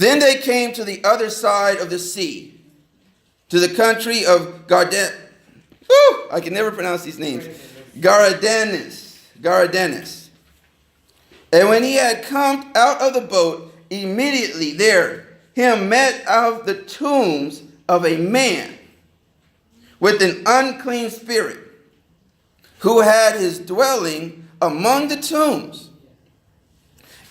Then they came to the other side of the sea, to the country of Garden. I can never pronounce these names. Garadenes. And when he had come out of the boat, immediately there him met out of the tombs of a man with an unclean spirit, who had his dwelling among the tombs.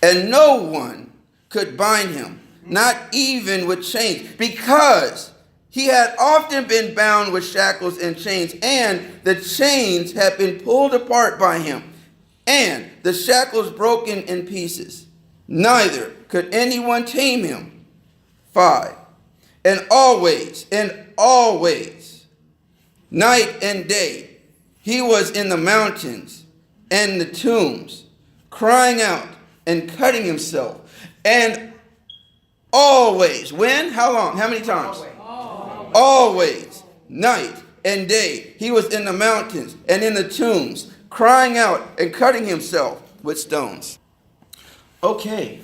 And no one could bind him, not even with chains, because he had often been bound with shackles and chains, and the chains had been pulled apart by him, and the shackles broken in pieces. Neither could anyone tame him. 5. And always, night and day, he was in the mountains and the tombs, crying out and cutting himself. And always, when? How long? How many times? Always, night and day, he was in the mountains and in the tombs, crying out and cutting himself with stones. Okay,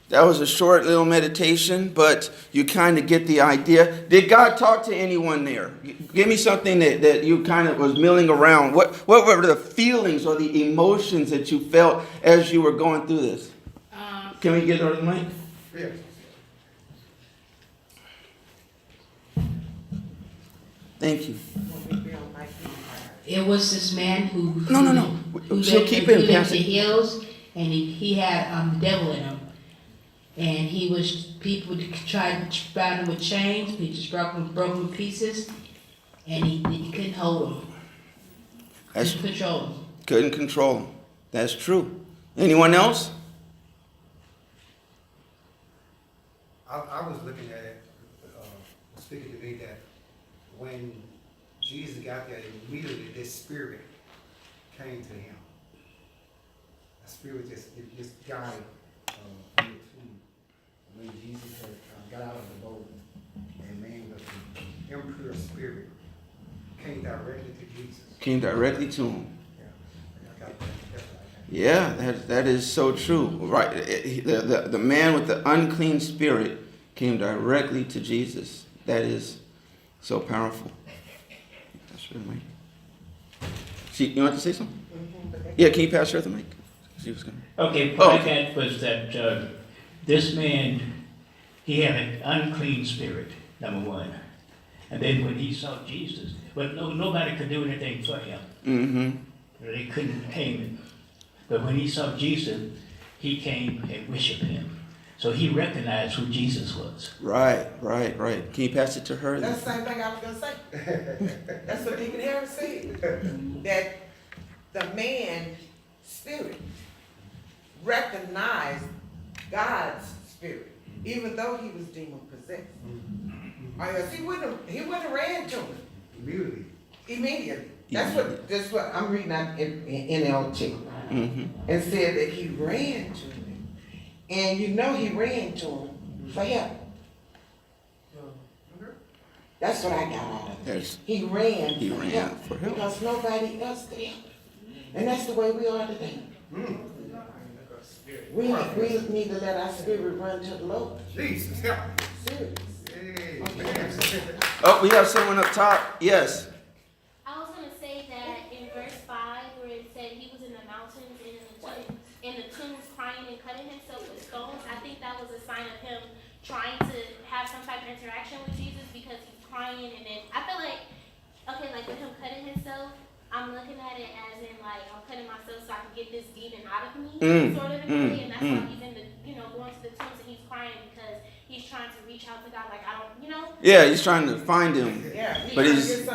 that was a short little meditation, but you kind of get the idea. Did God talk to anyone there? Give me something that you kind of was milling around. What were the feelings or the emotions that you felt as you were going through this? Can we get on the mic? Yeah. Thank you. It was this man who She'll keep it in the hills, and he had the devil in him. And people tried to bind him with chains, he just broke him in pieces, and he couldn't hold him. Couldn't control him. Couldn't control him. That's true. Anyone else? I was looking at it, speaking to me that when Jesus got there, immediately this spirit came to him. The spirit just got him. When Jesus had got out of the boat, and man with the impure spirit came directly to Jesus. Came directly to him. Yeah, Yeah, that is so true. Right. The man with the unclean spirit came directly to Jesus. That is so powerful. That's her the mic. You want to say something? Yeah, can you pass her the mic? She was gonna. Okay, what I got was that this man, he had an unclean spirit, number one. And then when he saw Jesus, but nobody could do anything for him. Mm-hmm. They couldn't tame him. But when he saw Jesus, he came and worshiped him. So he recognized who Jesus was. Right. Can you pass it to her? That's the same thing I was going to say. That's what Deacon Harris said. That the man's spirit recognized God's spirit, even though he was demon possessed. Or else he wouldn't have ran to him. Immediately. That's what I'm reading out in NLT. Mm-hmm. And said that he ran to him. And he ran to him for help. That's what I got out of it. He ran for help. Because nobody else could help him. And that's the way we are today. We need to let our spirit run to the Lord. Jesus, help me. Serious. Oh, we have someone up top. Yes. I was going to say that in verse 5, where it said he was in the mountains and in the tombs crying and cutting himself with stones, I think that was a sign of him trying to have some type of interaction with Jesus, because he's crying, and then I feel like, okay, like with him cutting himself, I'm looking at it as in like, I'm cutting myself so I can get this demon out of me, sort of in a way, and that's why he's in the, going to the tombs and he's crying, because he's trying to reach out to God, like I don't. Yeah, he's trying to find him. Yeah, But he's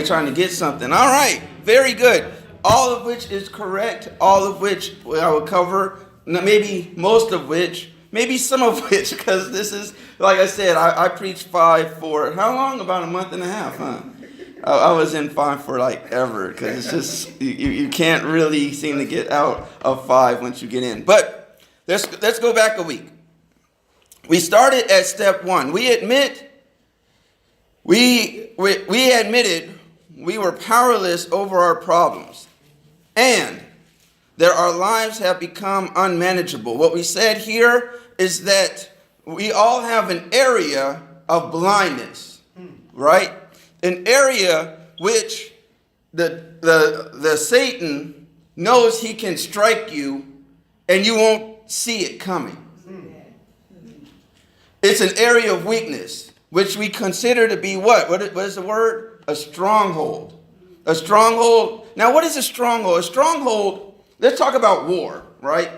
trying to get something. All right, very good. All of which is correct. All of which I will cover. Maybe most of which. Maybe some of which, because this is, like I said, I preached 5 for how long? About a month and a half, huh? I was in 5 for like ever, because it's just you can't really seem to get out of 5 once you get in. But let's go back a week. We started at step 1. We admitted we were powerless over our problems, and that our lives have become unmanageable. What we said here is that we all have an area of blindness, right? An area which the Satan knows he can strike you and you won't see it coming. It's an area of weakness, which we consider to be what? What is the word? A stronghold. A stronghold. Now, what is a stronghold? A stronghold, let's talk about war, right?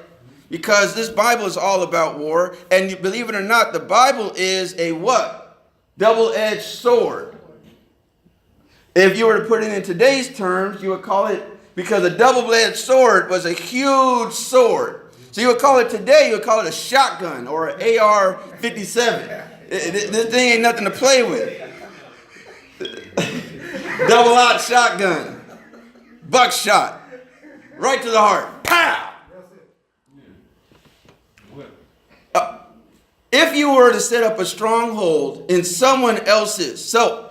Because this Bible is all about war. And you believe it or not, the Bible is a what? Double-edged sword. If you were to put it in today's terms, you would call it, because a double-edged sword was a huge sword. So you would call it today, you would call it a shotgun or an AR-57. This thing ain't nothing to play with. Double-out shotgun. Buckshot. Right to the heart. Pow! If you were to set up a stronghold in someone else's, so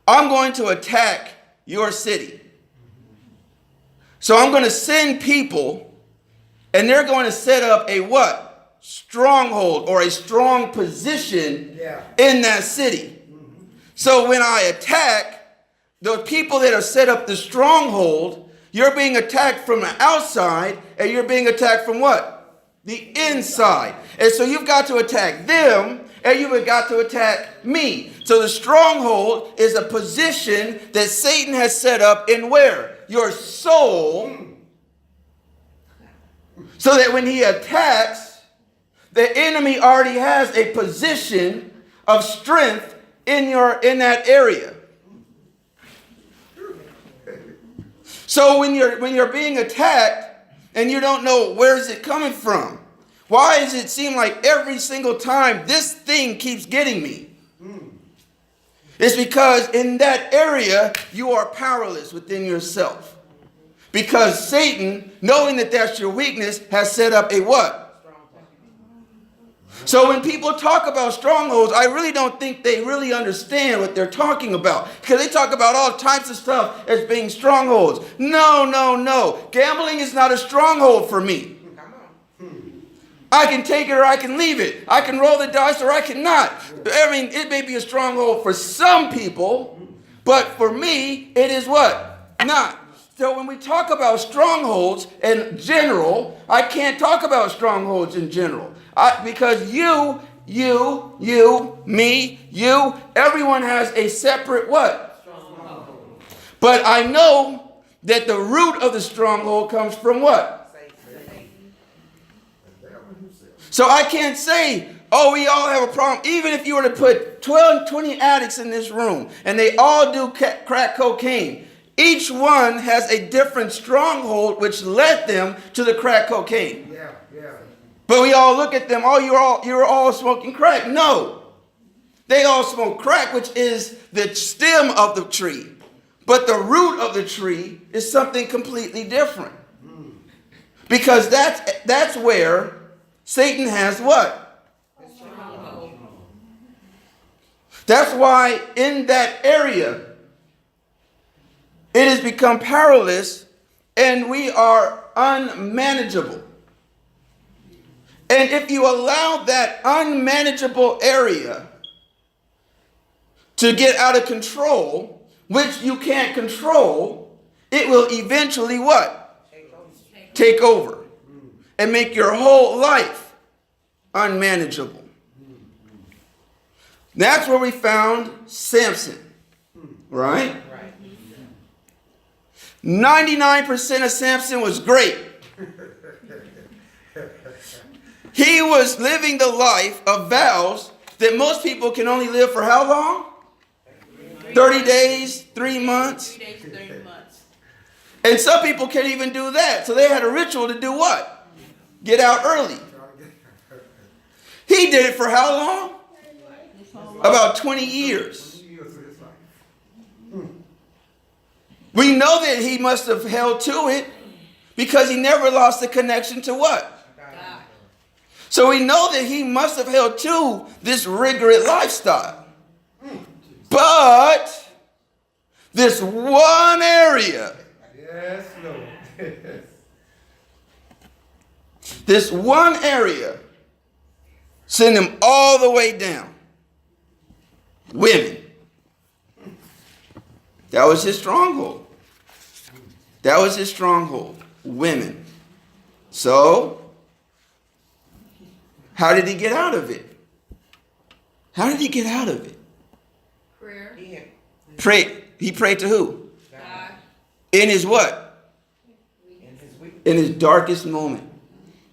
I'm going to attack your city. So I'm going to send people, and they're going to set up a what? Stronghold or a strong position in that city. So when I attack, the people that have set up the stronghold, you're being attacked from the outside, and you're being attacked from what? The inside. And so you've got to attack them, and you've got to attack me. So the stronghold is a position that Satan has set up in where? Your soul. So that when he attacks, the enemy already has a position of strength in that area. So when you're being attacked, and you don't know where is it coming from. Why does it seem like every single time this thing keeps getting me? It's because in that area you are powerless within yourself. Because Satan, knowing that that's your weakness, has set up a what? So when people talk about strongholds, I really don't think they really understand what they're talking about. Because they talk about all types of stuff as being strongholds. No. Gambling is not a stronghold for me. I can take it or I can leave it. I can roll the dice or I cannot. I mean, it may be a stronghold for some people, but for me, it is what? Not. So when we talk about strongholds in general, I can't talk about strongholds in general. Because you, me, everyone has a separate what? Stronghold. But I know that the root of the stronghold comes from what? So I can't say, oh, we all have a problem. Even if you were to put 20 addicts in this room and they all do crack cocaine, each one has a different stronghold which led them to the crack cocaine. Yeah. But we all look at them, oh, you're all smoking crack. No. They all smoke crack, which is the stem of the tree. But the root of the tree is something completely different. Because that's where Satan has what? That's why in that area, it has become powerless and we are unmanageable. And if you allow that unmanageable area to get out of control, which you can't control, it will eventually what? Take over. And make your whole life unmanageable. That's where we found Samson. Right? 99% of Samson was great. He was living the life of vows that most people can only live for how long? 30 days, 3 months. 3 days, 30 months. And some people can't even do that. So they had a ritual to do what? Get out early. He did it for how long? About 20 years. We know that he must have held to it because he never lost the connection to what? God. So we know that he must have held to this rigorous lifestyle. But this one area. Yes, Lord. This one area, Send him all the way down. Women. That was his stronghold. That was his stronghold. Women. So, how did he get out of it? How did he get out of it? Prayer. Yeah. Pray. He prayed to who? God. In his what? In his weakness. In his darkest moment.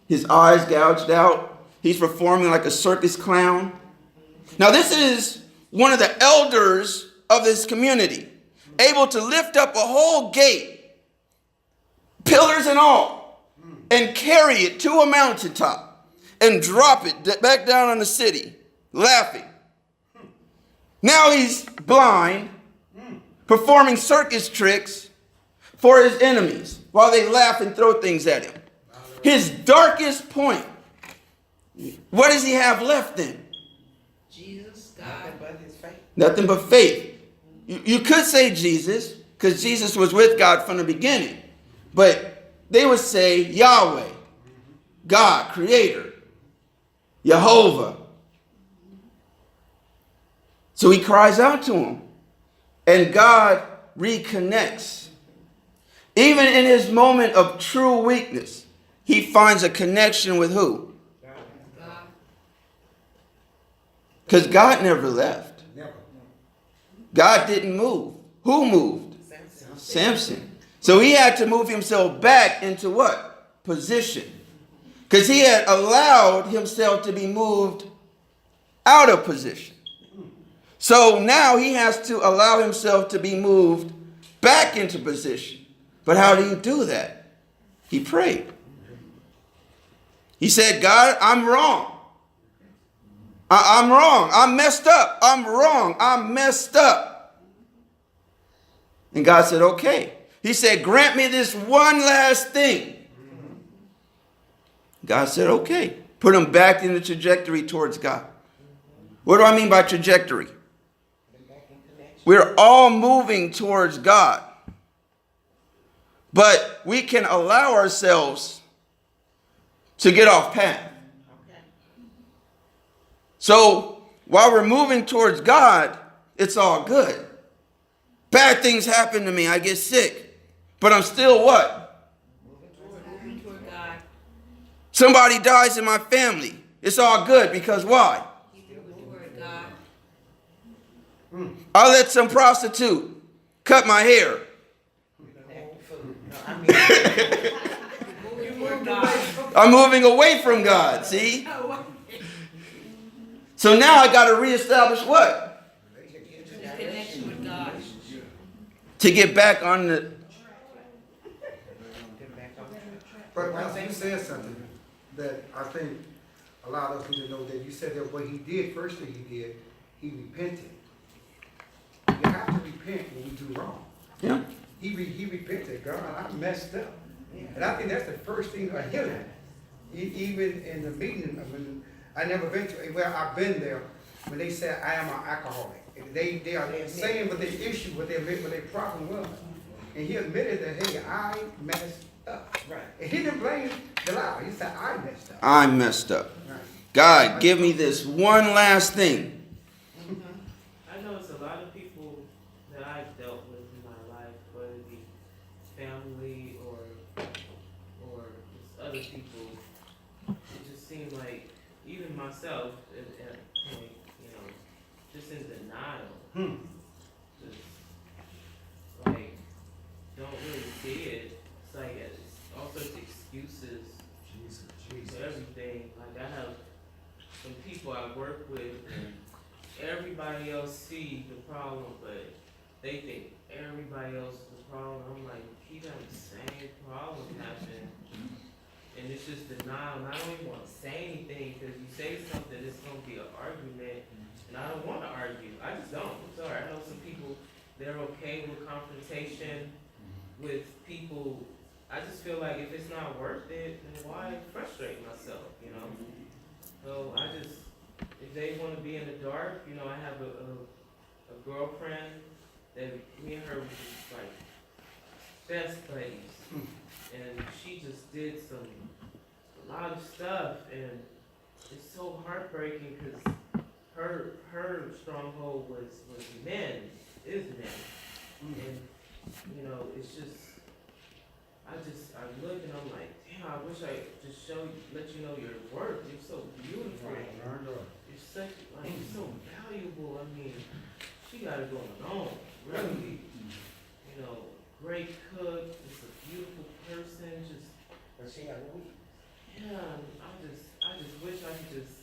His eyes gouged out. He's performing like a circus clown. Now this is one of the elders of this community, able to lift up a whole gate, pillars and all, and carry it to a mountaintop and drop it back down on the city, laughing. Now he's blind, performing circus tricks for his enemies while they laugh and throw things at him. His darkest point. What does he have left then? Jesus, God. Nothing but his faith. Nothing but faith. You could say Jesus, because Jesus was with God from the beginning. But they would say Yahweh, God, Creator, Jehovah. So he cries out to him. And God reconnects. Even in his moment of true weakness, he finds a connection with who? God. Because God never left. Never. God didn't move. Who moved? Samson. Samson. So he had to move himself back into what? Position. Because he had allowed himself to be moved out of position. So now he has to allow himself to be moved back into position. But how do you do that? He prayed. He said, God, I'm wrong. I'm wrong. I'm messed up. I'm wrong. I'm messed up. And God said, okay. He said, grant me this one last thing. God said, okay. Put him back in the trajectory towards God. What do I mean by trajectory? We're all moving towards God. But we can allow ourselves to get off path. So while we're moving towards God, it's all good. Bad things happen to me. I get sick. But I'm still what? Moving toward God. Somebody dies in my family. It's all good because why? Moving toward God. I let some prostitute cut my hair. Moving toward God. I'm moving away from God, see? So now I got to reestablish what? Connection with God. To get back on the... But Pastor, you said something that I think a lot of us need to know, that you said that what he did, first thing he did, he repented. You have to repent when we do wrong. Yeah. He repented. God, I messed up. And I think that's the first thing I hear. Even in the meeting, I mean, I never been to, well, I've been there, when they said, I am an alcoholic. And they are saying what their issue, what their problem was. And he admitted that, hey, I messed up. Right. And he didn't blame Delilah. He said, I messed up. I messed up. Right. God, give me this one last thing. I know it's a lot of people that I've dealt with in my life, whether it be family or just other people. It just seems like even myself at a point, just in denial. Just like don't really see it. It's like it's all sorts of excuses for everything. Like I have some people I work with and everybody else see the problem, but they think everybody else is the problem. I'm like, he got the same problem happen. And it's just denial. And I don't even want to say anything because you say something, it's going to be an argument. And I don't want to argue. I just don't. I'm sorry. I know some people, they're okay with confrontation with people. I just feel like if it's not worth it, then why frustrate myself, So I just, if they want to be in the dark, I have a girlfriend that me and her was just like best buddies. And she just did a lot of stuff, and it's so heartbreaking because her stronghold was men, is men. And, you know, it's just, I look and I'm like, damn, I wish I could just let you know your worth. You're so beautiful. You're such, like, you're so valuable. I mean, she got it going on, really. You know, great cook, just a beautiful person, just. But she got weak. Yeah, I just wish I could just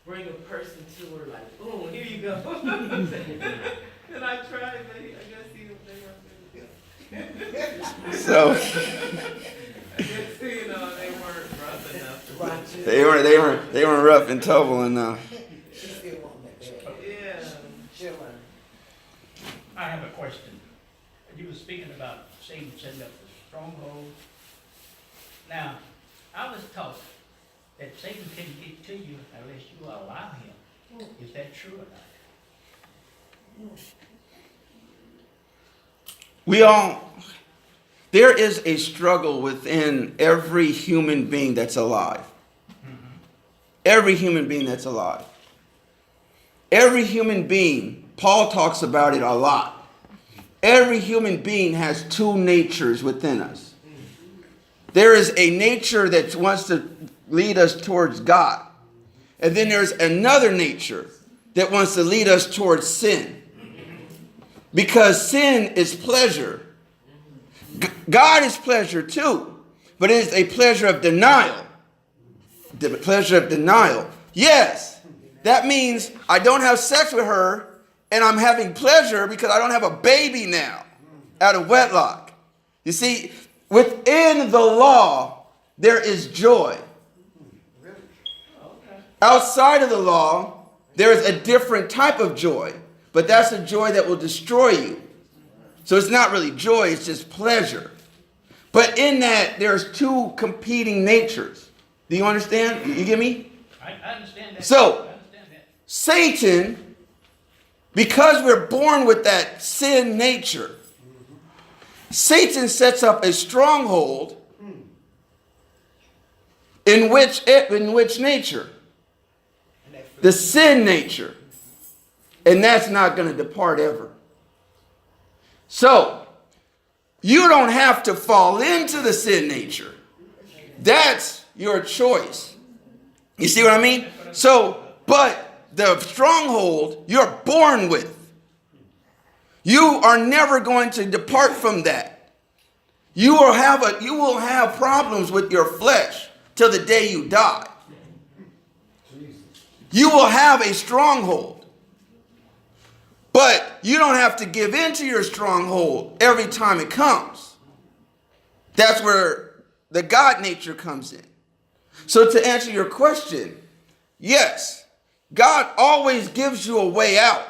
bring a person to her like, boom, here you go. And I tried, but I guess they weren't. So I guess, you know, they weren't rough enough to watch it. they weren't rough and tumble enough. She still want that bad. Yeah. She'll learn. I have a question. You were speaking about Satan setting up the stronghold. Now, I was taught that Satan can't get to you unless you allow him. Is that true or not? There is a struggle within every human being that's alive. Every human being that's alive. Every human being, Paul talks about it a lot. Every human being has two natures within us. There is a nature that wants to lead us towards God. And then there's another nature that wants to lead us towards sin. Because sin is pleasure. God is pleasure too. But it is a pleasure of denial. The pleasure of denial. Yes, that means I don't have sex with her and I'm having pleasure because I don't have a baby now out of wedlock. You see, within the law, there is joy. Outside of the law, there is a different type of joy. But that's a joy that will destroy you. So it's not really joy, it's just pleasure. But in that, there's two competing natures. Do you understand? You get me? I understand that. So, I understand that. Satan, because we're born with that sin nature, Satan sets up a stronghold in which nature? The sin nature. And that's not going to depart ever. So, you don't have to fall into the sin nature. That's your choice. You see what I mean? So, but the stronghold you're born with. You are never going to depart from that. You will have problems with your flesh till the day you die. You will have a stronghold. But you don't have to give in to your stronghold every time it comes. That's where the God nature comes in. So to answer your question, yes, God always gives you a way out.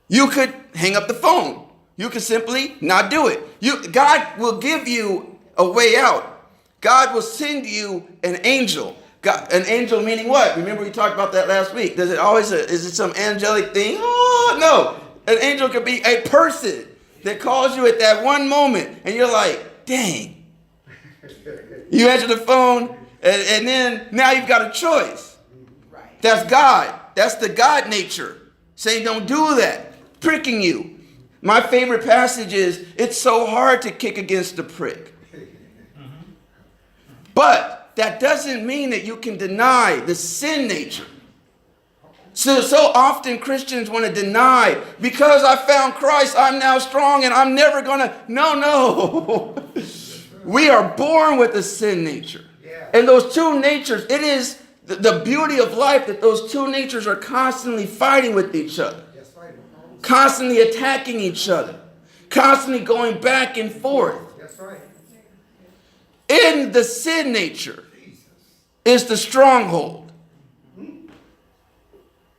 You could hang up the phone. You could simply not do it. God will give you a way out. God will send you an angel. God, an angel meaning what? Remember we talked about that last week. Is it some angelic thing? Oh, no. An angel could be a person that calls you at that one moment. And you're like, dang. You answer the phone and then now you've got a choice. Right. That's God. That's the God nature. Saying don't do that. Pricking you. My favorite passage is, it's so hard to kick against the prick. But that doesn't mean that you can deny the sin nature. So often Christians want to deny, because I found Christ, I'm now strong and I'm never going to. No. We are born with a sin nature. And those two natures, it is the beauty of life that those two natures are constantly fighting with each other. Constantly attacking each other. Constantly going back and forth. That's right. In the sin nature is the stronghold.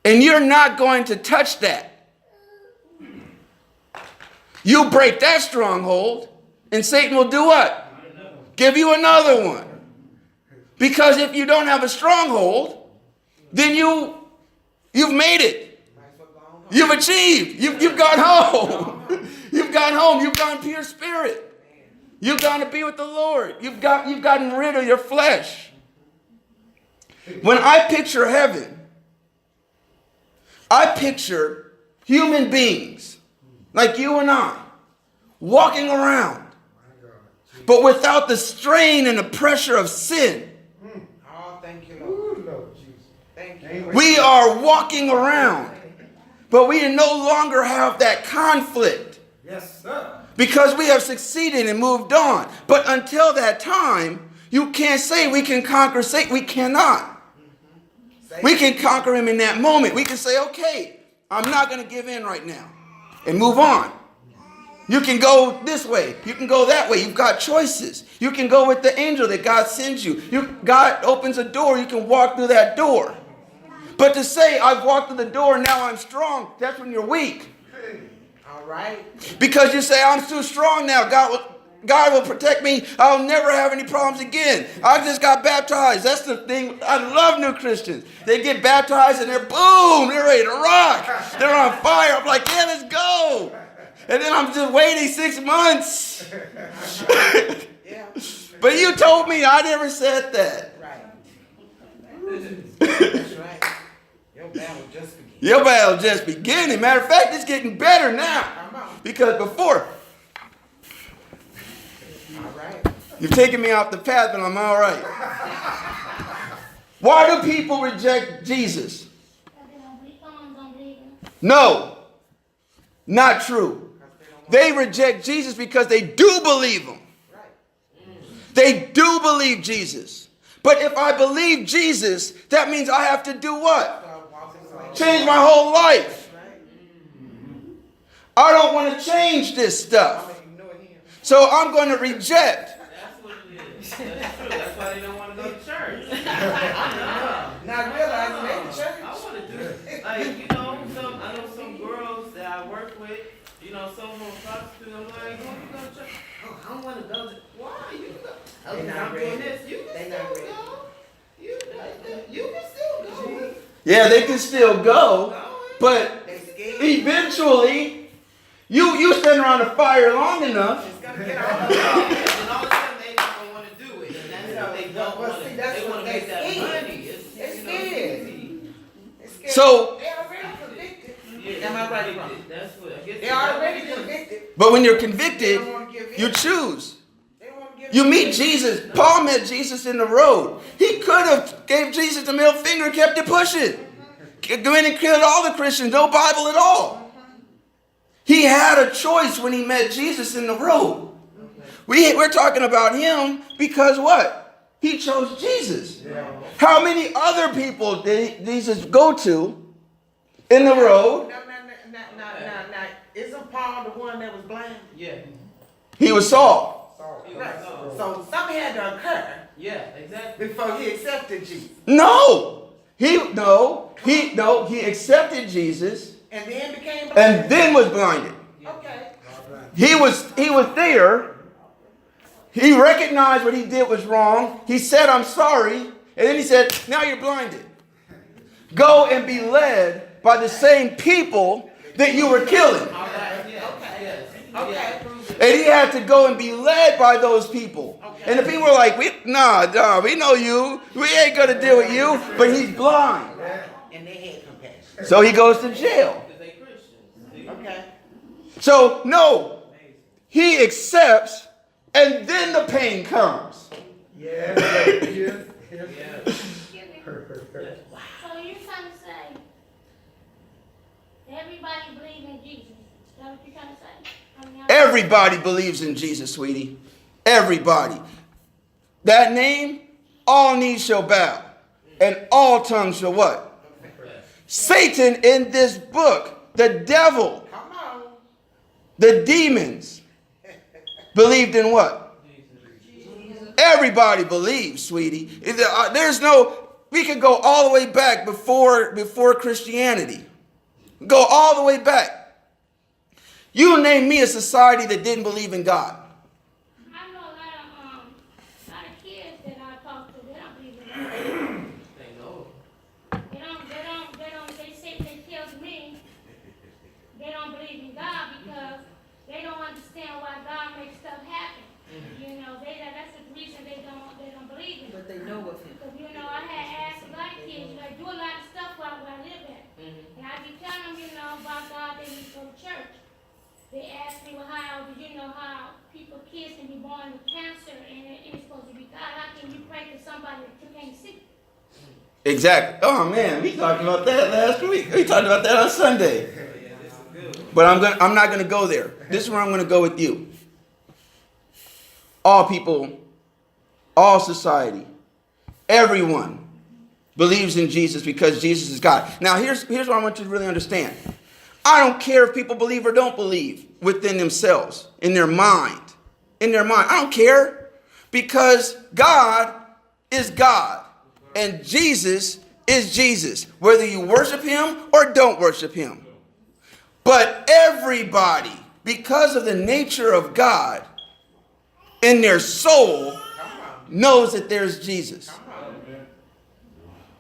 And you're not going to touch that. You break that stronghold, and Satan will do what? Give you another one. Because if you don't have a stronghold, then you've made it. You've achieved. You've gone home. You've gone home. You've gone pure spirit. You've gone to be with the Lord. You've gotten rid of your flesh. When I picture heaven, I picture human beings like you and I walking around, but without the strain and the pressure of sin. Oh, thank you, Lord. Ooh, Lord Jesus. Thank you. We are walking around, but we no longer have that conflict Yes, sir. because we have succeeded and moved on. But until that time, you can't say we can conquer Satan. We cannot. We can conquer him in that moment. We can say, okay, I'm not going to give in right now, and move on. You can go this way. You can go that way. You've got choices. You can go with the angel that God sends you. God opens a door. You can walk through that door. But to say, I've walked through the door, now I'm strong, that's when you're weak. All right. Because you say, I'm too strong now. God will protect me. I'll never have any problems again. I just got baptized. That's the thing. I love new Christians. They get baptized and they're ready to rock. They're on fire. I'm like, yeah, let's go. And then I'm just waiting 6 months. Yeah. But you told me I never said that. Right. That's right. Your battle just began. Your battle just beginning. Matter of fact, it's getting better now. Come on. Because before, All right. you've taken me off the path, but I'm all right. Why do people reject Jesus? No, not true. They reject Jesus because they do believe him. They do believe Jesus. But if I believe Jesus, that means I have to do what? Change my whole life. I don't want to change this stuff. So I'm going to reject. That's what it is. That's true. That's why they don't want to go to church. Not realizing they the church. I want to do it. Like, I know some girls that I work with, some of them prostitutes. I'm like, when you go to church? Oh, I don't want to go to. Why? You can go. Oh, They not I'm ready. doing this. You can They still not ready. go. You can still go. Yeah, they can still go. But They scared. eventually, you stand around the fire long enough. It's gonna get all And then all of a sudden they not gonna want to do it, and that's what they don't Well, want see, to. that's They what want to they make that scared. money. It's They easy. They scared. So- They already convicted. Yeah, Am I right or convicted. wrong? That's what I guess. They already convicted. But when you're They convicted, don't want to give in. you choose. They want to give You in. meet Jesus. Paul met Jesus in the road. He could have gave Jesus the middle finger and kept it pushing. Go in and killed all the Christians. No Bible at all. He had a choice when he met Jesus in the road. We're talking about him because what? He chose Jesus. How many other people did Jesus go to in the road? No. Isn't Paul the one that was blind? Yeah. He was Saul. Right. So something had to occur Yeah, exactly. before he accepted Jesus. He accepted Jesus And then became blind. and then was blinded. Okay. He was there. He recognized what he did was wrong. He said, I'm sorry. And then he said, now you're blinded. Go and be led by the same people that you were killing. All right. Yeah. Okay. Yes. Okay. Yeah. And he had to go and be led by those people. Okay. And the people were like, nah, we know you. We ain't going to deal with you. But he's blind. And they had compassion. So he goes to jail. Because they Christians. Okay. So, no, he accepts, and then the pain comes. Excuse me. Yeah. So you're trying to say everybody believes in Jesus? Is that what you're trying to say? Everybody believes in Jesus, sweetie. Everybody. That name, all knees shall bow, and all tongues shall what? Satan in this book, the devil, Come on. the demons, believed in what? Everybody believes, sweetie. We could go all the way back before Christianity. Go all the way back. You name me a society that didn't believe in God. I know a lot of kids that I talk to, they don't believe in God. They know. They tell me they don't believe in God because they don't understand why God makes stuff happen. That's the reason they don't believe in it. But they know of him. Because I had asked God They asked me, well, how do you know how kids can be born with cancer and it's supposed to be God? How can you pray to somebody that you can't see? Exactly. Oh man, we talked about that last week. We talked about that on Sunday. But I'm not gonna go there. This is where I'm gonna go with you. All people, all society, everyone believes in Jesus because Jesus is God. Now here's what I want you to really understand. I don't care if people believe or don't believe within themselves, in their mind. In their mind. I don't care, because God is God and Jesus is Jesus, whether you worship him or don't worship him. But everybody, because of the nature of God in their soul, knows that there's Jesus.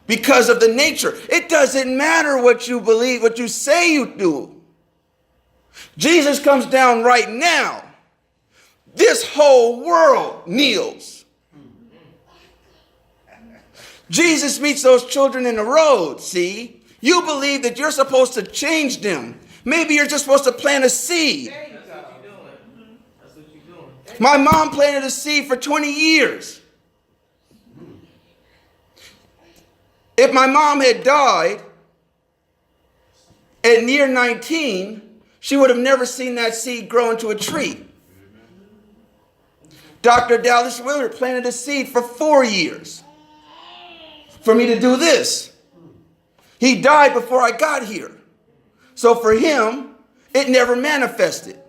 Because of the nature. It doesn't matter what you believe, what you say you do. Jesus comes down right now. This whole world kneels. Jesus meets those children in the road, see? You believe that you're supposed to change them. Maybe you're just supposed to plant a seed. There you go. That's what you're doing. My mom planted a seed for 20 years. If my mom had died at near 19, she would have never seen that seed grow into a tree. Dr. Dallas Willard planted a seed for 4 years for me to do this. He died before I got here. So for him, it never manifested.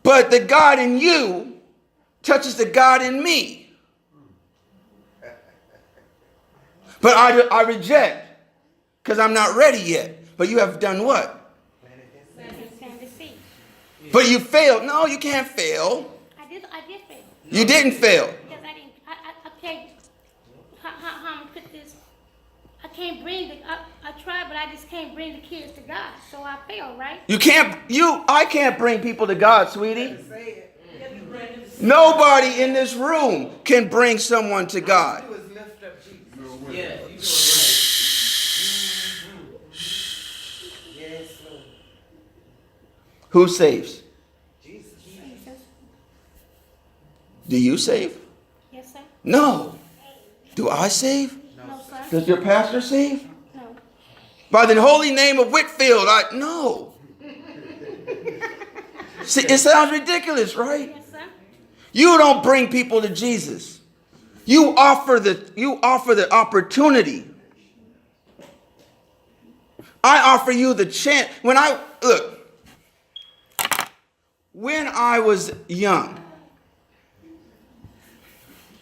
But the God in you touches the God in me. But I reject because I'm not ready yet. But you have done what? Planted the seed. But you failed. No, you can't fail. I did fail. You didn't fail. Because I can't, how I'm gonna put this, I can't bring I tried, but I just can't bring the kids to God. So I failed, right? I can't bring people to God, sweetie. Say it. Nobody in this room can bring someone to God. All you do is lift up Jesus. Yeah, you doing Yes, Lord. Who saves? Jesus. Jesus. Do you save? Yes, sir. No. Do I save? No, sir. Does your pastor save? No. By the holy name of Whitfield, no. See, it sounds ridiculous, right? Yes, sir. You don't bring people to Jesus. You offer the opportunity. I offer you the chance. When I was young,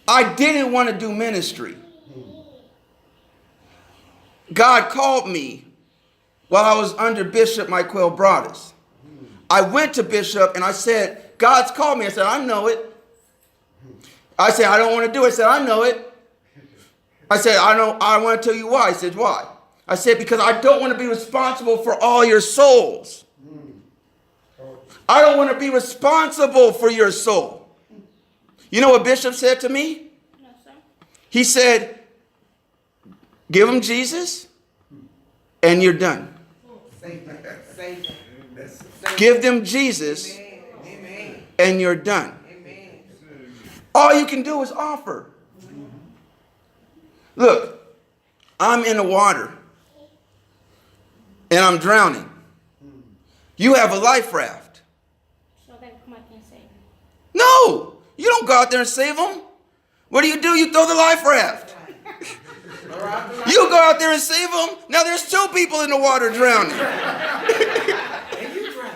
I didn't want to do ministry. God called me while I was under Bishop Michael Broadus. I went to Bishop and I said, God's called me. I said, I know it. I said, I don't want to do it. I said, I know it. I said, I want to tell you why. I said, why? I said, because I don't want to be responsible for all your souls. I don't want to be responsible for your soul. You know what Bishop said to me? No, sir. He said, give them Jesus and you're done. Say that. Say that. Give them Jesus Amen. and you're done. Amen. All you can do is offer. Look, I'm in the water and I'm drowning. You have a life raft. So they come out there and say, No, you don't go out there and save them. What do? You throw the life raft. You go out there and save them. Now there's 2 people in the water drowning. And you drown.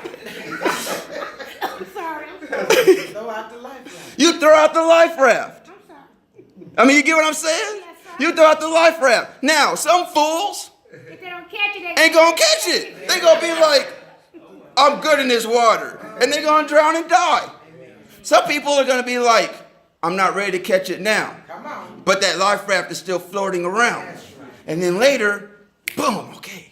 I'm sorry. Throw out the lifeline. You throw out the life raft. I'm sorry. I mean, you get what I'm saying? Yes, sir. You throw out the life raft. Now, some fools If they don't catch it, they ain't gonna catch it. They gonna be like, I'm good in this water. And they're gonna drown and die. Some people are gonna be like, I'm not ready to catch it now. Come on. But that life raft is still floating around. And then later, boom, okay.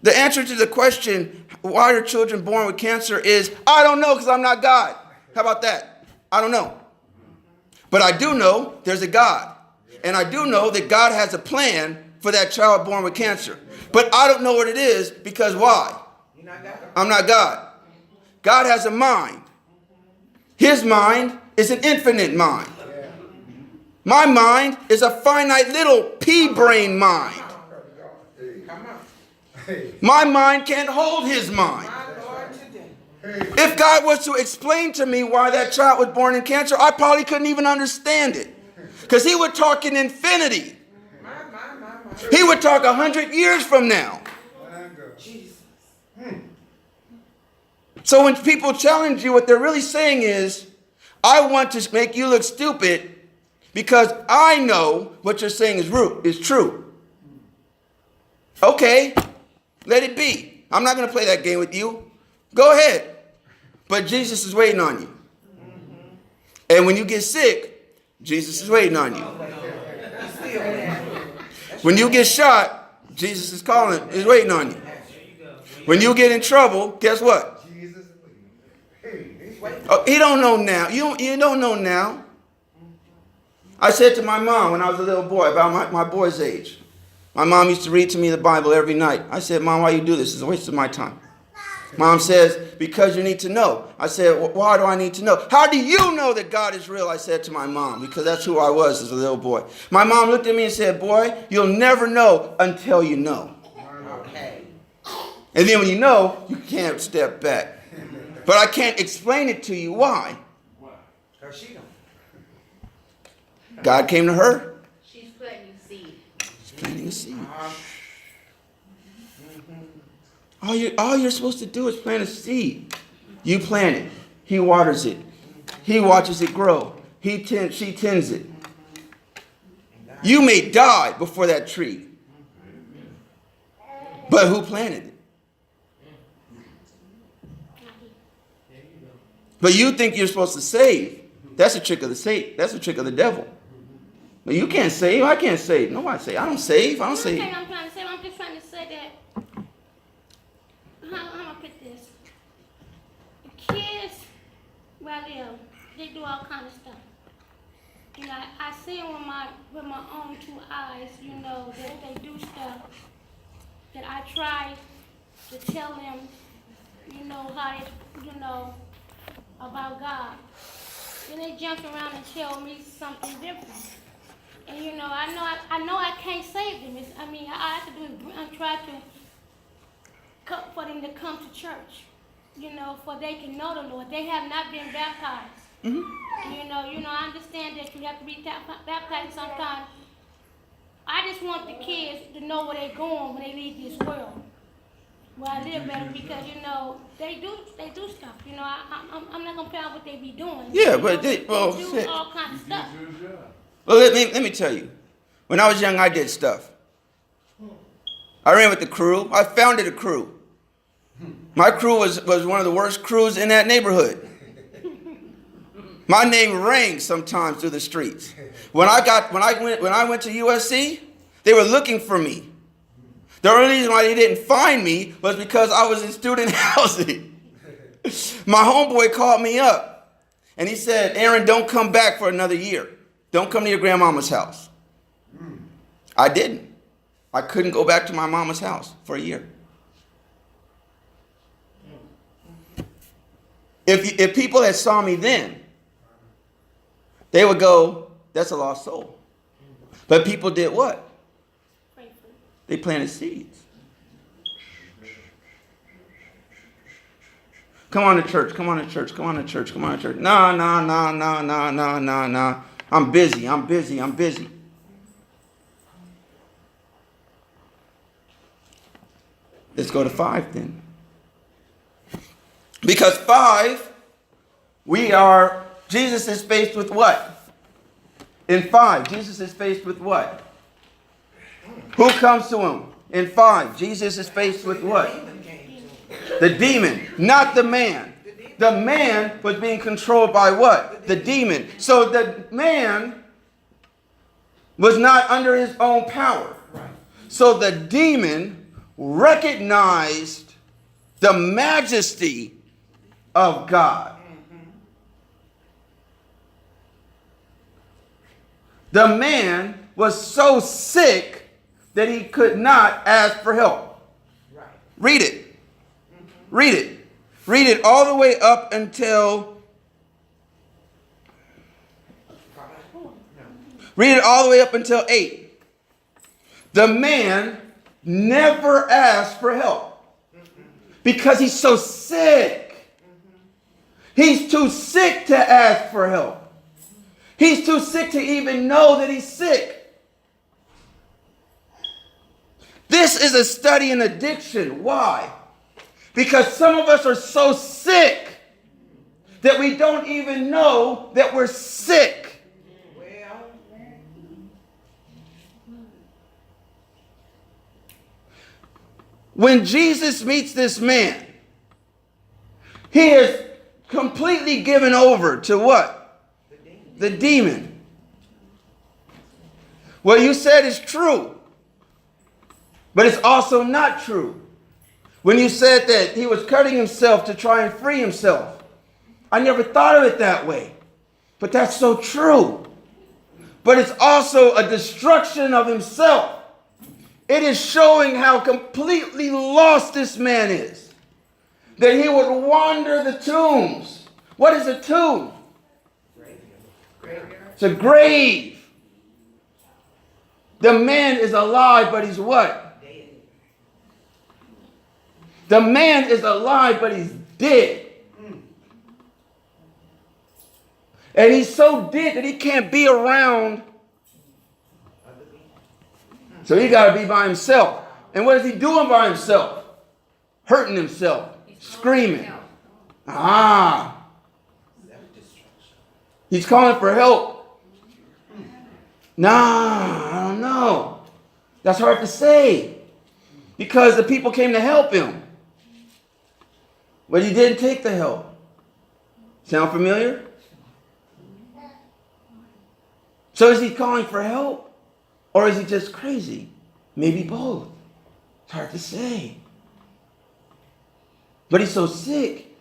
The answer to the question, why are children born with cancer, is, I don't know because I'm not God. How about that? I don't know. But I do know there's a God. And I do know that God has a plan for that child born with cancer. But I don't know what it is because why? You're not God. I'm not God. God has a mind. His mind is an infinite mind. My mind is a finite little pea-brain mind. Come on. My mind can't hold his mind. My Lord today. If God was to explain to me why that child was born in cancer, I probably couldn't even understand it. Because he would talk in infinity. My. He would talk 100 years from now. Jesus. So when people challenge you, what they're really saying is, I want to make you look stupid because I know what you're saying is true. Okay, let it be. I'm not going to play that game with you. Go ahead. But Jesus is waiting on you. And when you get sick, Jesus is waiting on you. When you get shot, Jesus is waiting on you. When you get in trouble, guess what? Oh, he don't know now. You don't know now. I said to my mom when I was a little boy, about my boy's age. My mom used to read to me the Bible every night. I said, Mom, why you do this? It's a waste of my time. Mom says, because you need to know. I said, well, why do I need to know? How do you know that God is real? I said to my mom, because that's who I was as a little boy. My mom looked at me and said, boy, you'll never know until you know. Okay. And then when you know, you can't step back. But I can't explain it to you. Why? Because she don't. God came to her. She's planting seed. She's planting a seed. All you're supposed to do is plant a seed. You plant it. He waters it. He watches it grow. She tends it. You may die before that tree. But who planted it? But you think you're supposed to save. That's a trick of That's a trick of the devil. But you can't save. I can't save. Nobody save. I don't save. I don't save. I'm trying to say, I'm just trying to say that. How am I put this? The kids, well, they do all kind of stuff. You know, I see them with my own two eyes. You know that they do stuff that I try to tell them. You know how they, about God. Then they jump around and tell me something different. And I know I can't save them. I have to do is try to for them to come to church. For they can know the Lord. They have not been baptized. Mm-hmm. I understand that you have to be baptized sometimes. I just want the kids to know where they're going when they leave this world. Where I live better because they do stuff. I'm not gonna tell what they be doing. Yeah, but they do all kinds of stuff. Well, let me tell you. When I was young, I did stuff. I ran with the crew. I founded a crew. My crew was one of the worst crews in that neighborhood. My name rang sometimes through the streets. When I went to USC, they were looking for me. The only reason why they didn't find me was because I was in student housing. My homeboy called me up and he said, Aaron, don't come back for another year. Don't come to your grandmama's house. I didn't. I couldn't go back to my mama's house for a year. If people had saw me then, they would go, that's a lost soul. But people did what? They planted seeds. Come on to church, come on to church, come on to church, come on to church. No. I'm busy. Let's go to 5 then. Because 5, Jesus is faced with what? In 5, Jesus is faced with what? Who comes to him? In 5, Jesus is faced with what? The demon, not the man. The man was being controlled by what? The demon. So the man was not under his own power. So the demon recognized the majesty of God. The man was so sick that he could not ask for help. Right. Read it. Read it. Read it all the way up until... Read it all the way up until 8. The man never asked for help because he's so sick. He's too sick to ask for help. He's too sick to even know that he's sick. This is a study in addiction. Why? Because some of us are so sick that we don't even know that we're sick. Well, When Jesus meets this man, he is completely given over to what? The demon. What you said is true, but it's also not true. When you said that he was cutting himself to try and free himself, I never thought of it that way, but that's so true. But it's also a destruction of himself. It is showing how completely lost this man is. That he would wander the tombs. What is a tomb? It's a grave. The man is alive, but he's what? dead. The man is alive, but he's dead. And he's so dead that he can't be around. So he got to be by himself. And what is he doing by himself? Hurting himself. Screaming. He's calling for help. Nah, I don't know. That's hard to say. Because the people came to help him. But he didn't take the help. Sound familiar? So is he calling for help? Or is he just crazy? Maybe both. It's hard to say. But he's so sick.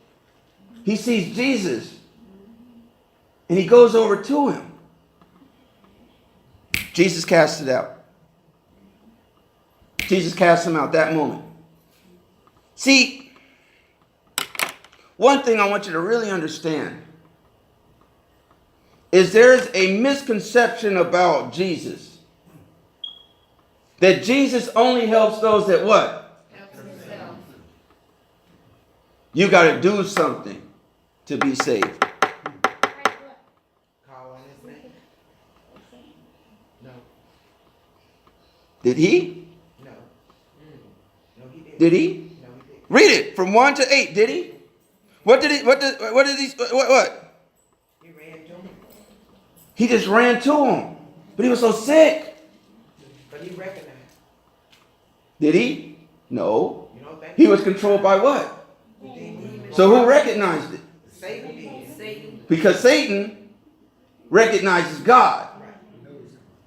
He sees Jesus. And he goes over to him. Jesus casts it out. Jesus casts him out that moment. See, one thing I want you to really understand is there's a misconception about Jesus. That Jesus only helps those that what? Helps himself. You got to do something to be saved. Call on his name. No. Did he? No. No, he didn't. Did he? No, he didn't. Read it from 1 to 8. Did he? What did he? What did he? What? He ran to him, He just ran to him, but he was so sick. but he recognized. Did he? No. You don't think He was controlled by what? the demon? So who recognized it? Satan did. Satan. Because Satan recognizes God.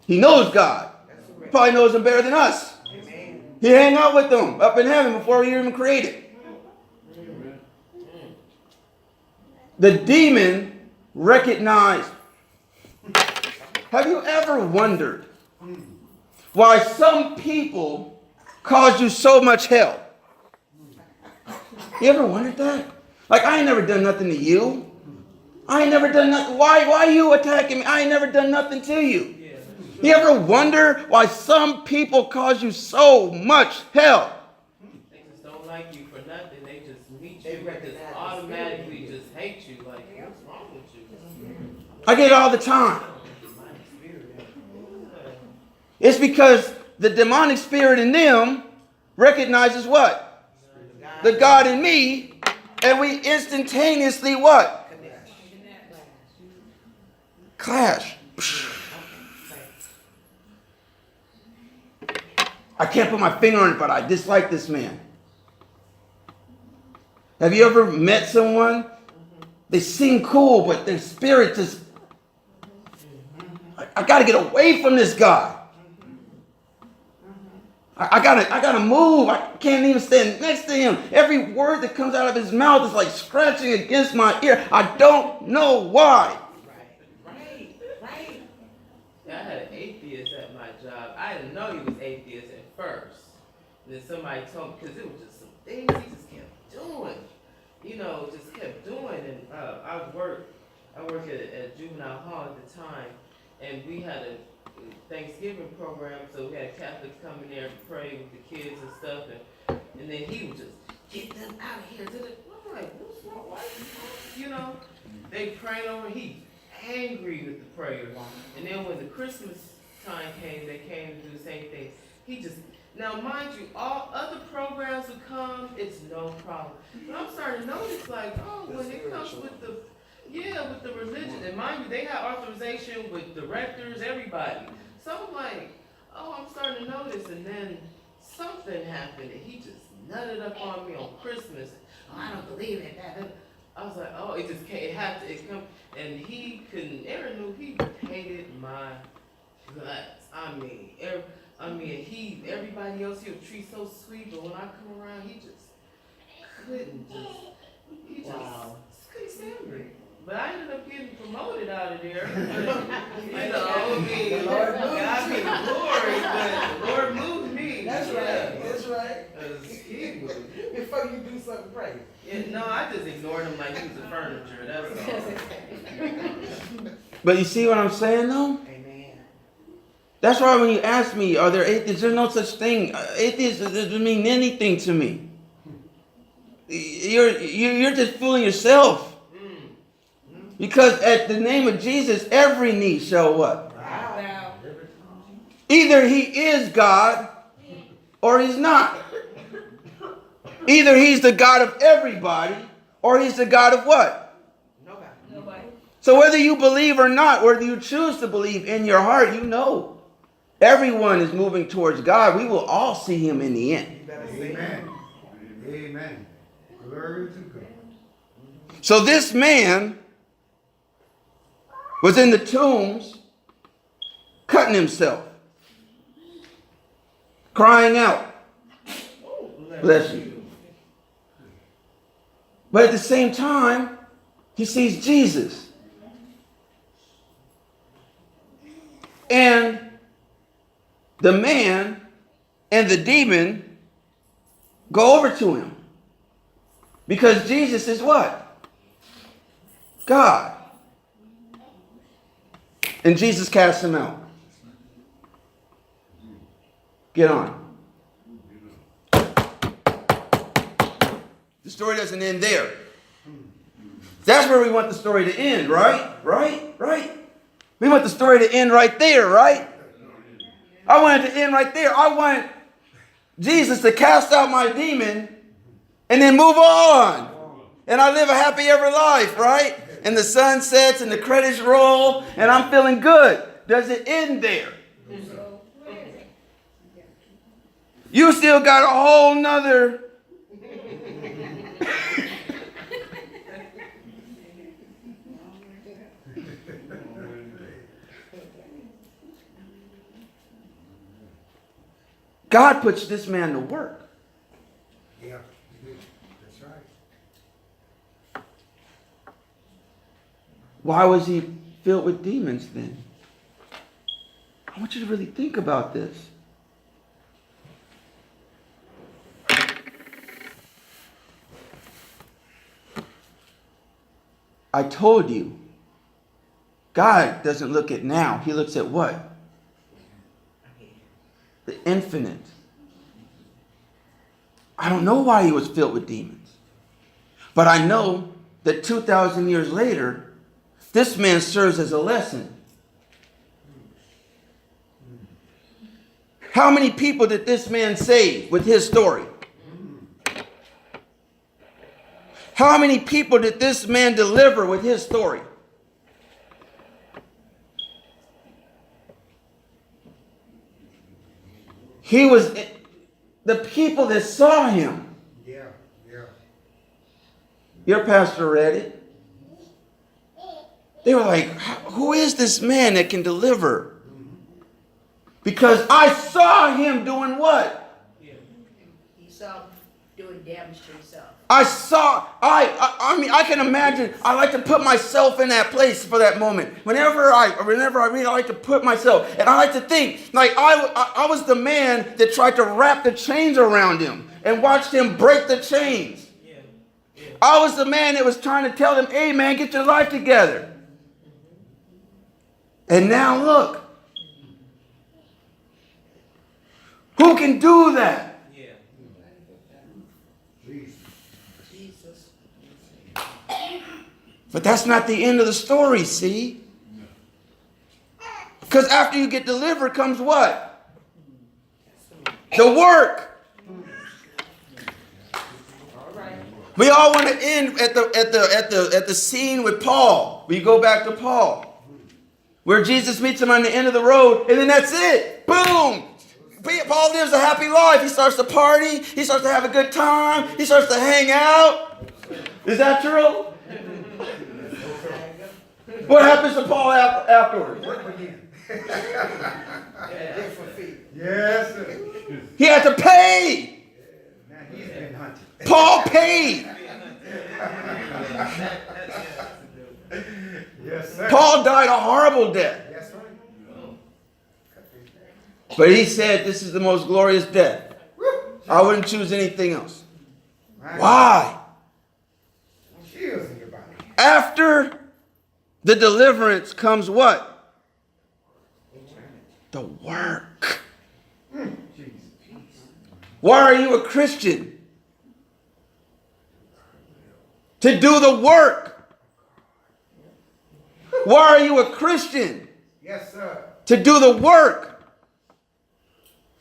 He knows God. That's He correct. probably knows him better than us. Amen. He hang out with them up in heaven before we were even created. The demon recognized. Have you ever wondered why some people cause you so much hell? You ever wondered that? Like, I ain't never done nothing to you. I ain't never done nothing. Why you attacking me? I ain't never done nothing to you. You ever wonder why some people cause you so much hell? They just don't like you for nothing. They just meet They you, recognize just the automatically spirit. just hate you. Like, what's wrong with you? I get it all the time. Spirit. It's because the demonic spirit in them recognizes what? The God in me, and we instantaneously what? Clash. I can't put my finger on it, but I dislike this man. Have you ever met someone? They seem cool, but their spirit just... I got to get away from this guy. I gotta move. I can't even stand next to him. Every word that comes out of his mouth is like scratching against my ear. I don't know why. Right. I had an atheist at my job. I didn't know he was atheist at first. And then somebody told me, because it was just some things he just kept doing. Just kept doing. And I worked at juvenile hall at the time, and we had a Thanksgiving program, so we had Catholics come in there and pray with the kids and stuff, and then he would just get them out of here. I'm like, what's wrong? Why? They prayed over. He angry with the prayer, and then when the Christmas time came, they came to do the same thing. Now, mind you, all other programs would come, it's no problem. But I'm starting to notice, like, when it comes with the religion, and mind you, they had authorization with directors, everybody. So I'm like, I'm starting to notice, and then something happened, and he just nutted up on me on Christmas. I don't believe it. I was like, it just can't, it come, and he couldn't, Aaron knew he hated my guts. Everybody else he would treat so sweet, but when I come around, he just couldn't couldn't stand me. But I ended up getting promoted out of there. God be the glory, but the Lord moved me. That's right. That's right. He was. Before you do something crazy. Yeah, no, I just ignored him like he was a furniture. That's all. But you see what I'm saying, though? Amen. That's why when you ask me, are there atheists? There's no such thing. Atheists doesn't mean anything to me. You're just fooling yourself. Because at the name of Jesus, every knee shall what? Wow. Either he is God or he's not. Either he's the God of everybody or he's the God of what? Nobody. So whether you believe or not, whether you choose to believe in your heart, everyone is moving towards God. We will all see him in the end. Amen. Amen. Glory to God. So this man was in the tombs, cutting himself, crying out, bless you. But at the same time, he sees Jesus. And the man and the demon go over to him. Because Jesus is what? God. And Jesus casts him out. Get on. The story doesn't end there. That's where we want the story to end, right? Right? We want the story to end right there, right? I want it to end right there. I want Jesus to cast out my demon and then move on. And I live a happy ever life, right? And the sun sets and the credits roll and I'm feeling good. Does it end there? You still got a whole nother God puts this man to work. Yeah, that's right. Why was he filled with demons then? I want you to really think about this. I told you, God doesn't look at now. He looks at what? The infinite. I don't know why he was filled with demons. But I know that 2,000 years later, this man serves as a lesson. How many people did this man save with his story? How many people did this man deliver with his story? He was the people that saw him. Yeah. Your pastor read it. They were like, who is this man that can deliver? Because I saw him doing what? He saw doing damage to himself. I mean, I can imagine. I like to put myself in that place for that moment. Whenever I read, I like to put myself, and I like to think, like I was the man that tried to wrap the chains around him and watched him break the chains. I was the man that was trying to tell him, hey man, get your life together. And now look. Who can do that? Jesus. But that's not the end of the story, see? Because after you get delivered comes what? The work. We all want to end at the scene with Paul. We go back to Paul, where Jesus meets him on the end of the road, and then that's it. Boom! Paul lives a happy life. He starts to party. He starts to have a good time. He starts to hang out. Is that true? What happens to Paul afterwards? Yes, sir. He had to pay. Now he's been hunted. Paul paid. Yes, sir. Paul died a horrible death. Yes, sir. But he said, this is the most glorious death. I wouldn't choose anything else. Why? Chills in your body. After the deliverance comes what? The work. Why are you a Christian? To do the work. Why are you a Christian? Yes, sir. To do the work.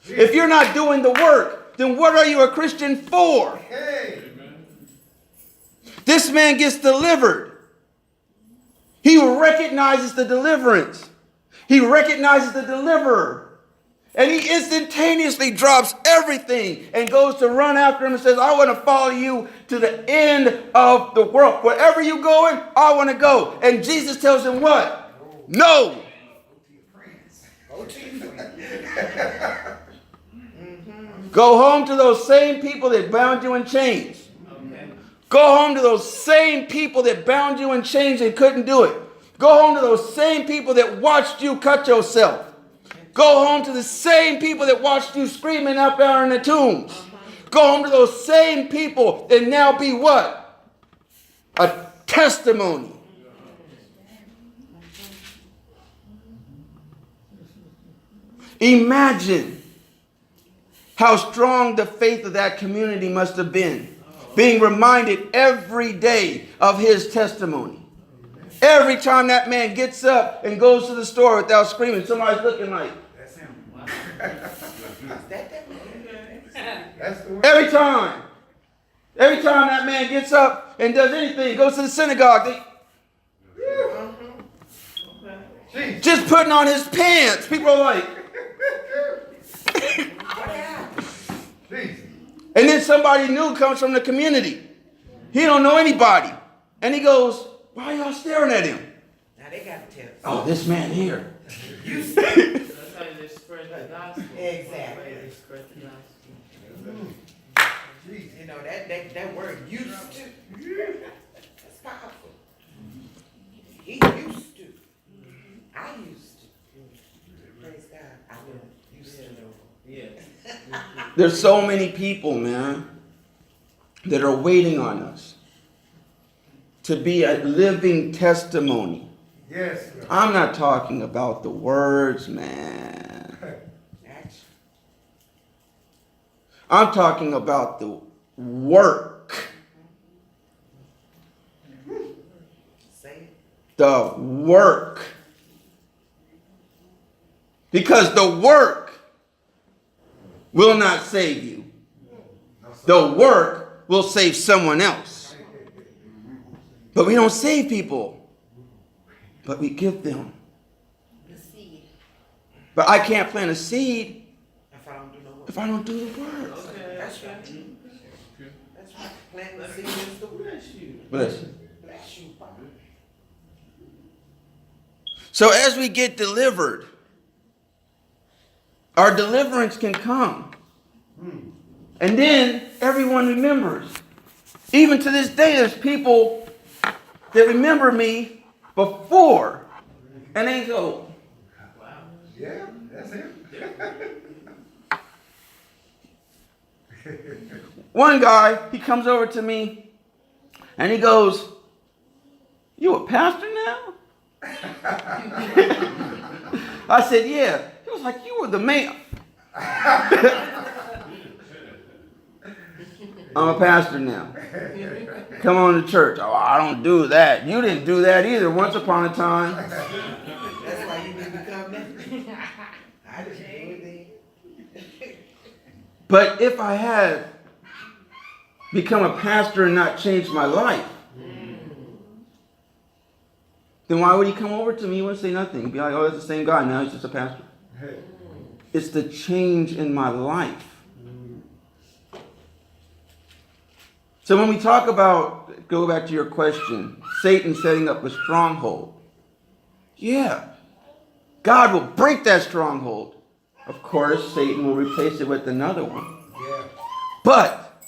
If you're not doing the work, then what are you a Christian for? Hey. This man gets delivered. He recognizes the deliverance. He recognizes the deliverer. And he instantaneously drops everything and goes to run after him and says, I want to follow you to the end of the world. Wherever you're going, I want to go. And Jesus tells him what? No. Go home to those same people that bound you in chains. Go home to those same people that bound you in chains and couldn't do it. Go home to those same people that watched you cut yourself. Go home to the same people that watched you screaming up there in the tombs. Go home to those same people and now be what? A testimony. Imagine how strong the faith of that community must have been, being reminded every day of his testimony. Every time that man gets up and goes to the store without screaming, somebody's looking like, That's him. That's the word. every time that man gets up and does anything, goes to the synagogue, just putting on his pants, people are like, and then somebody new comes from the community. He don't know anybody. And he goes, why are y'all staring at him? Now they got to tell. Oh, this man here. That's how they spread the gospel. Exactly. They spread the gospel. You know, that word used to. That's powerful. He used to. I used to. Praise God. I used to know. Yeah. There's so many people, man, that are waiting on us to be a living testimony. Yes, sir. I'm not talking about the words, man. Action. I'm talking about the work. Say it. The work. Because the work will not save you. The work will save someone else. But we don't save people. But we give them. The seed. But I can't plant a seed If I don't do no work. if I don't do the work. Okay. That's right. That's right. Planting the seed is the word. Bless you. Bless you, Father. So as we get delivered, our deliverance can come And then everyone remembers. Even to this day, there's people that remember me before. And they go, Yeah, that's him. one guy, he comes over to me and he goes, "You a pastor now?" I said, "Yeah." He was like, "You were the man." I'm a pastor now. Come on to church. Oh, I don't do that. You didn't do that either once upon a time. That's why you need to come now. I just do it then. But if I had become a pastor and not changed my life, then why would he come over to me? He wouldn't say nothing. He'd be like, "Oh, that's the same guy. Now he's just a pastor." It's the change in my life. So when we talk about, go back to your question, Satan setting up a stronghold. Yeah. God will break that stronghold. Of course, Satan will replace it with another one. Yeah. But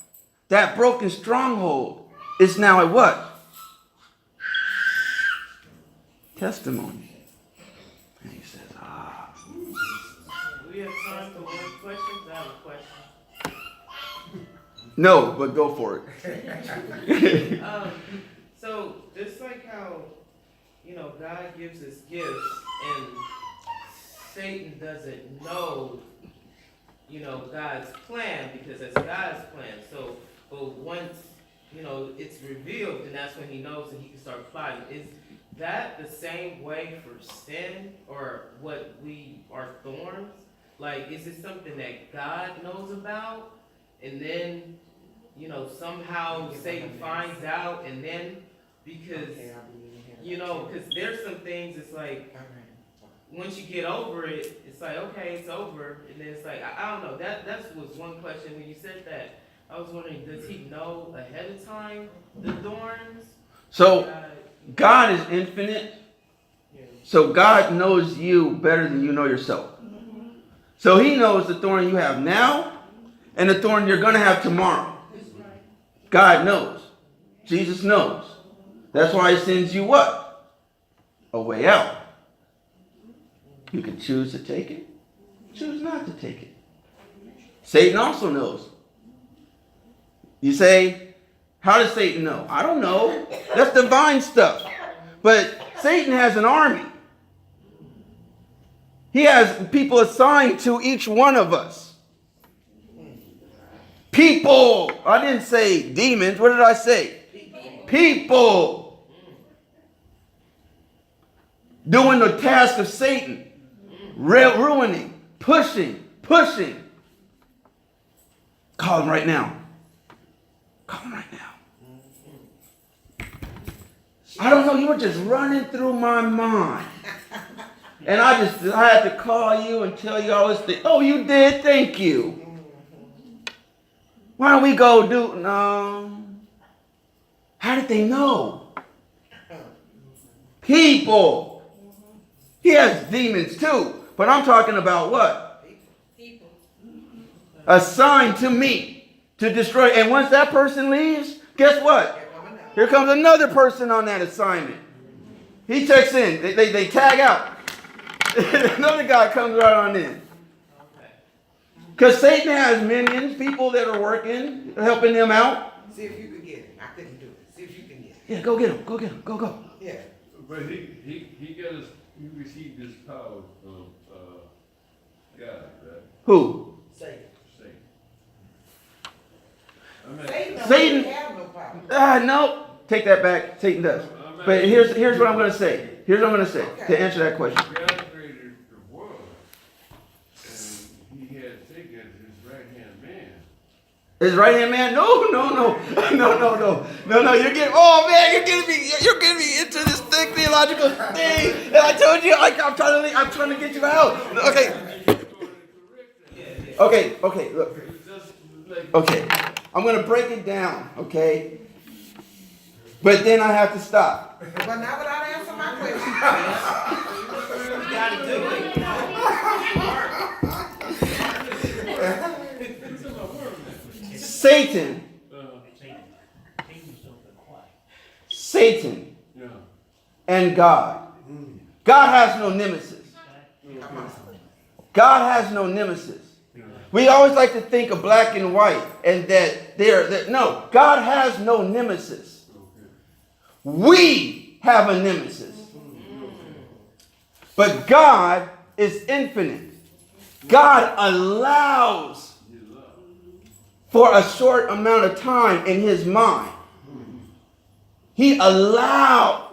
that broken stronghold is now a what? Testimony. And he says, Do we have time for more questions? I have a question. no, but go for it. So just like how, God gives us gifts and Satan doesn't know, God's plan because that's God's plan. So, but once, it's revealed, then that's when he knows and he can start plotting. Is that the same way for sin or what we are thorns? Like, is it something that God knows about and then, somehow Satan finds out and then because, because there's some things it's like, once you get over it, it's like, okay, it's over. And then it's like, I don't know. That was one question when you said that. I was wondering, does he know ahead of time the thorns? So God is infinite. So God knows you better than you know yourself. So he knows the thorn you have now and the thorn you're going to have tomorrow. God knows. Jesus knows. That's why he sends you what? A way out. You can choose to take it, choose not to take it. Satan also knows. You say, how does Satan know? I don't know. That's divine stuff. But Satan has an army. He has people assigned to each one of us. People. I didn't say demons. What did I say? People. Doing the task of Satan. Ruining. Pushing. Call him right now. Call him right now. I don't know. You were just running through my mind. And I had to call you and tell you all this thing. Oh, you did? Thank you. Why don't we go do... No. How did they know? People. He has demons too. But I'm talking about what? People. Assigned to me to destroy. And once that person leaves, guess what? Here comes another person on that assignment. He checks in. They tag out. Another guy comes right on in. Because Satan has minions, people that are working, helping them out. See if you can get it. I couldn't do it. See if you can get it. Yeah, go get him. Go. Yeah. But he received this power from God, right? Who? Satan. Satan. Satan don't have no power. No. Take that back. Satan does. But here's what I'm going to say. Here's what I'm going to say to answer that question. God created the world, and he had Satan as his right-hand man. His right-hand man? No. You're getting, oh man, you're getting me into this thick theological thing. And I told you, I'm trying to get you out. Okay, look. Okay, I'm going to break it down, okay? But then I have to stop. But now without answering my question. You gotta do it. Satan, Satan, Yeah. and God. God has no nemesis. God has no nemesis. We always like to think of black and white and that no, God has no nemesis. We have a nemesis. But God is infinite. God allows for a short amount of time in his mind. He allows